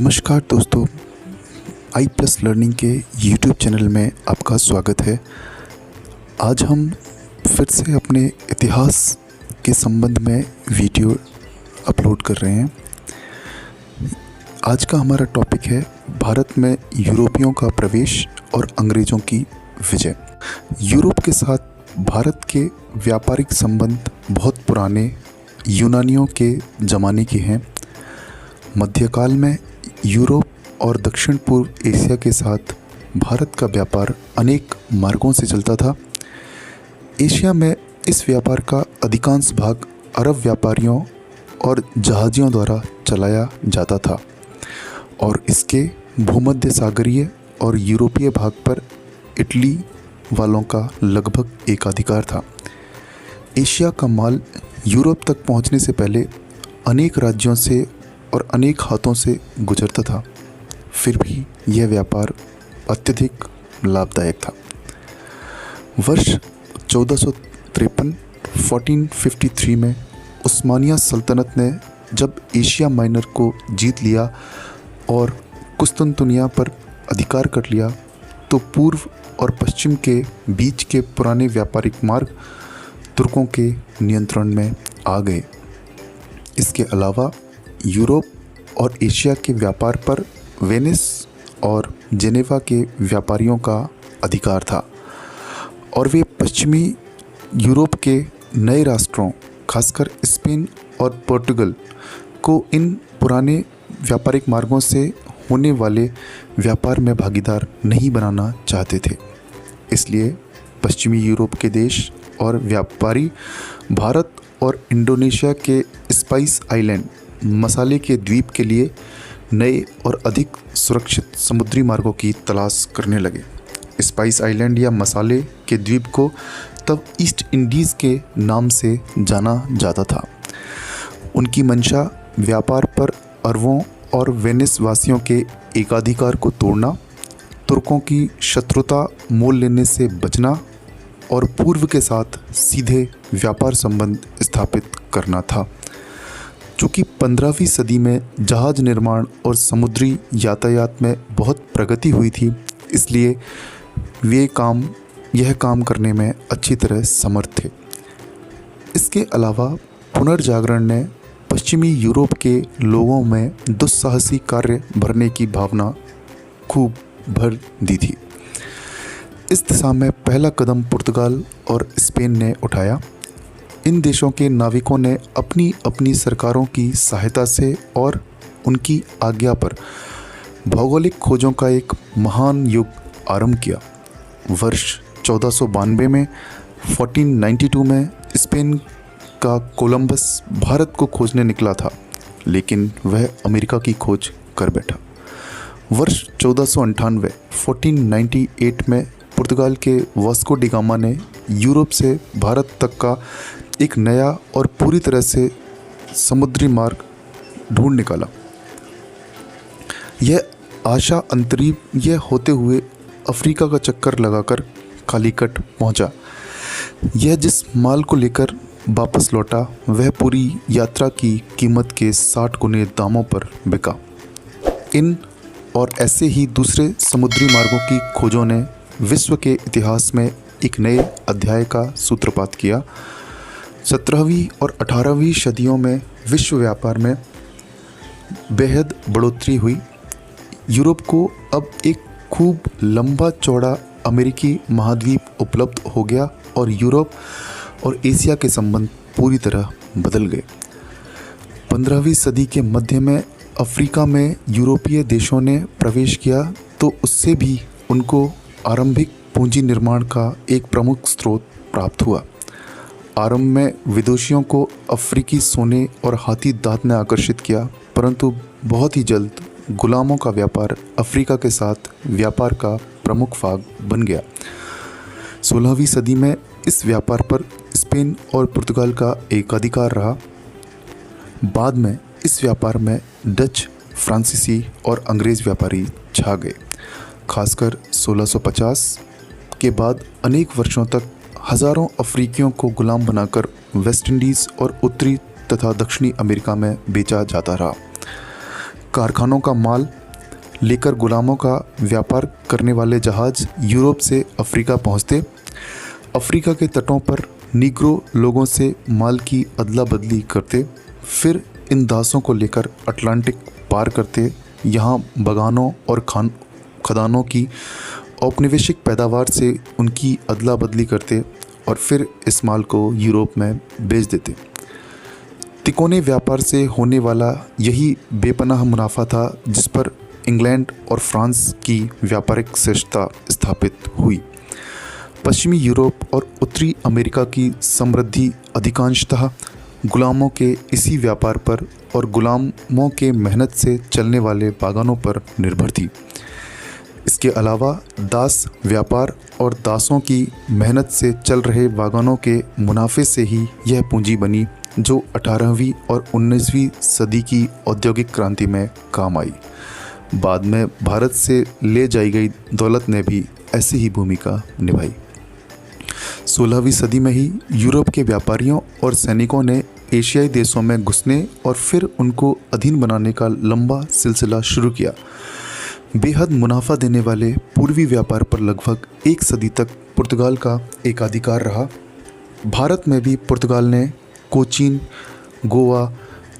नमस्कार दोस्तों, आई plus learning के यूट्यूब चैनल में आपका स्वागत है। आज हम फिर से अपने इतिहास के संबंध में वीडियो अपलोड कर रहे हैं। आज का हमारा टॉपिक है भारत में यूरोपियों का प्रवेश और अंग्रेज़ों की विजय। यूरोप के साथ भारत के व्यापारिक संबंध बहुत पुराने यूनानियों के ज़माने के हैं। मध्यकाल में यूरोप और दक्षिण पूर्व एशिया के साथ भारत का व्यापार अनेक मार्गों से चलता था। एशिया में इस व्यापार का अधिकांश भाग अरब व्यापारियों और जहाजियों द्वारा चलाया जाता था और इसके भूमध्य सागरीय और यूरोपीय भाग पर इटली वालों का लगभग एकाधिकार था। एशिया का माल यूरोप तक पहुंचने से पहले अनेक राज्यों से और अनेक हाथों से गुजरता था, फिर भी यह व्यापार अत्यधिक लाभदायक था। वर्ष 1453 में उस्मानिया सल्तनत ने जब एशिया माइनर को जीत लिया और कुस्तुनतुनिया पर अधिकार कर लिया, तो पूर्व और पश्चिम के बीच के पुराने व्यापारिक मार्ग तुर्कों के नियंत्रण में आ गए। इसके अलावा यूरोप और एशिया के व्यापार पर वेनिस और जेनेवा के व्यापारियों का अधिकार था और वे पश्चिमी यूरोप के नए राष्ट्रों, खासकर स्पेन और पोर्टुगल को इन पुराने व्यापारिक मार्गों से होने वाले व्यापार में भागीदार नहीं बनाना चाहते थे। इसलिए पश्चिमी यूरोप के देश और व्यापारी भारत और इंडोनेशिया के स्पाइस आइलैंड, मसाले के द्वीप के लिए नए और अधिक सुरक्षित समुद्री मार्गों की तलाश करने लगे। स्पाइस आइलैंड या मसाले के द्वीप को तब ईस्ट इंडीज़ के नाम से जाना जाता था। उनकी मंशा व्यापार पर अरबों और वेनिस वासियों के एकाधिकार को तोड़ना, तुर्कों की शत्रुता मोल लेने से बचना और पूर्व के साथ सीधे व्यापार संबंध स्थापित करना था। चूँकि 15वीं सदी में जहाज निर्माण और समुद्री यातायात में बहुत प्रगति हुई थी, इसलिए यह काम करने में अच्छी तरह समर्थ थे। इसके अलावा पुनर्जागरण ने पश्चिमी यूरोप के लोगों में दुस्साहसी कार्य भरने की भावना खूब भर दी थी। इस दिशा में पहला कदम पुर्तगाल और स्पेन ने उठाया। इन देशों के नाविकों ने अपनी अपनी सरकारों की सहायता से और उनकी आज्ञा पर भौगोलिक खोजों का एक महान युग आरंभ किया। वर्ष 1492 में 1492 में स्पेन का कोलंबस भारत को खोजने निकला था, लेकिन वह अमेरिका की खोज कर बैठा। वर्ष 1498 में पुर्तगाल के वास्को डी गामा ने यूरोप से भारत तक का एक नया और पूरी तरह से समुद्री मार्ग ढूंढ निकाला। यह आशा अंतरीप यह होते हुए अफ्रीका का चक्कर लगाकर कालीकट पहुंचा। यह जिस माल को लेकर वापस लौटा, वह पूरी यात्रा की कीमत के 60 गुने दामों पर बिका। इन और ऐसे ही दूसरे समुद्री मार्गों की खोजों ने विश्व के इतिहास में एक नए अध्याय का सूत्रपात किया। 17वीं और 18वीं सदियों में विश्व व्यापार में बेहद बढ़ोतरी हुई। यूरोप को अब एक खूब लंबा चौड़ा अमेरिकी महाद्वीप उपलब्ध हो गया और यूरोप और एशिया के संबंध पूरी तरह बदल गए। 15वीं सदी के मध्य में अफ्रीका में यूरोपीय देशों ने प्रवेश किया, तो उससे भी उनको आरंभिक पूंजी निर्माण का एक प्रमुख स्रोत प्राप्त हुआ। आरंभ में विदेशियों को अफ्रीकी सोने और हाथी दांत ने आकर्षित किया, परंतु बहुत ही जल्द गुलामों का व्यापार अफ्रीका के साथ व्यापार का प्रमुख भाग बन गया। 16वीं सदी में इस व्यापार पर स्पेन और पुर्तगाल का एकाधिकार रहा। बाद में इस व्यापार में डच, फ्रांसीसी और अंग्रेज़ व्यापारी छा गए। खासकर 1650 के बाद अनेक वर्षों तक हज़ारों अफ्रीकियों को गुलाम बनाकर वेस्ट इंडीज़ और उत्तरी तथा दक्षिणी अमेरिका में बेचा जाता रहा। कारखानों का माल लेकर गुलामों का व्यापार करने वाले जहाज़ यूरोप से अफ्रीका पहुंचते, अफ्रीका के तटों पर नीग्रो लोगों से माल की अदला बदली करते, फिर इन दासों को लेकर अटलांटिक पार करते, यहाँ बगानों और खदानों की औपनिवेशिक पैदावार से उनकी अदला बदली करते और फिर इस माल को यूरोप में बेच देते। तिकोने व्यापार से होने वाला यही बेपनाह मुनाफा था जिस पर इंग्लैंड और फ्रांस की व्यापारिक श्रेष्ठता स्थापित हुई। पश्चिमी यूरोप और उत्तरी अमेरिका की समृद्धि अधिकांशतः गुलामों के इसी व्यापार पर और गुलामों के मेहनत से चलने वाले बागानों पर निर्भर थी। इसके अलावा दास व्यापार और दासों की मेहनत से चल रहे बागानों के मुनाफे से ही यह पूंजी बनी जो 18वीं और 19वीं सदी की औद्योगिक क्रांति में काम आई। बाद में भारत से ले जाई गई दौलत ने भी ऐसी ही भूमिका निभाई। 16वीं सदी में ही यूरोप के व्यापारियों और सैनिकों ने एशियाई देशों में घुसने और फिर उनको अधीन बनाने का लंबा सिलसिला शुरू किया। बेहद मुनाफा देने वाले पूर्वी व्यापार पर लगभग एक सदी तक पुर्तगाल का एकाधिकार रहा। भारत में भी पुर्तगाल ने कोचीन, गोवा,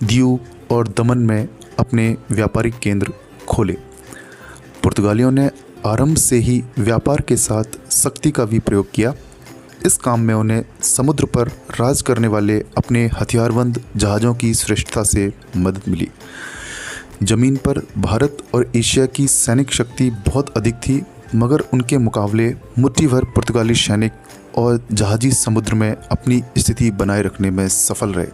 दीव और दमन में अपने व्यापारिक केंद्र खोले। पुर्तगालियों ने आरंभ से ही व्यापार के साथ सख्ती का भी प्रयोग किया। इस काम में उन्हें समुद्र पर राज करने वाले अपने हथियारबंद जहाज़ों की श्रेष्ठता से मदद मिली। ज़मीन पर भारत और एशिया की सैनिक शक्ति बहुत अधिक थी, मगर उनके मुकाबले मुट्ठी भर पुर्तगाली सैनिक और जहाज़ी समुद्र में अपनी स्थिति बनाए रखने में सफल रहे।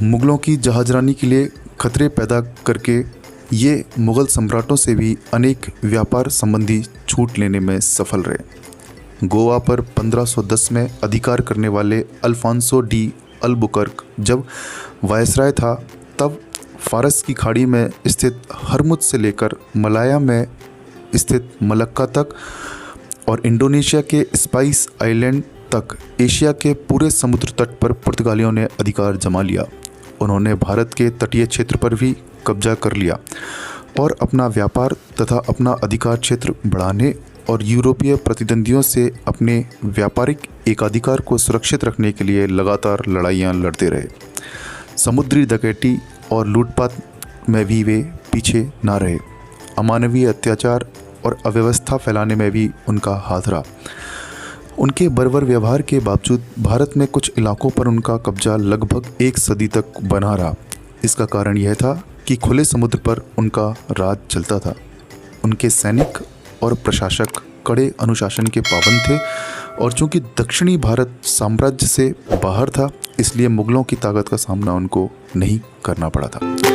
मुग़लों की जहाज़रानी के लिए खतरे पैदा करके ये मुग़ल सम्राटों से भी अनेक व्यापार संबंधी छूट लेने में सफल रहे। गोवा पर 1510 में अधिकार करने वाले अल्फांसो डी अल्बुकर्क जब वायसराय था, तब फारस की खाड़ी में स्थित हरमुद से लेकर मलाया में स्थित मलक्का तक और इंडोनेशिया के स्पाइस आइलैंड तक एशिया के पूरे समुद्र तट पर पुर्तगालियों ने अधिकार जमा लिया। उन्होंने भारत के तटीय क्षेत्र पर भी कब्जा कर लिया और अपना व्यापार तथा अपना अधिकार क्षेत्र बढ़ाने और यूरोपीय प्रतिद्वंदियों से अपने व्यापारिक एकाधिकार को सुरक्षित रखने के लिए लगातार लड़ाइयाँ लड़ते रहे। समुद्री डकैती और लूटपाट में भी वे पीछे ना रहे। अमानवीय अत्याचार और अव्यवस्था फैलाने में भी उनका हाथ रहा। उनके बर्बर व्यवहार के बावजूद भारत में कुछ इलाकों पर उनका कब्जा लगभग एक सदी तक बना रहा। इसका कारण यह था कि खुले समुद्र पर उनका राज चलता था। उनके सैनिक और प्रशासक कड़े अनुशासन के पाबंद थे और चूंकि दक्षिणी भारत साम्राज्य से बाहर था, इसलिए मुग़लों की ताकत का सामना उनको नहीं करना पड़ा था।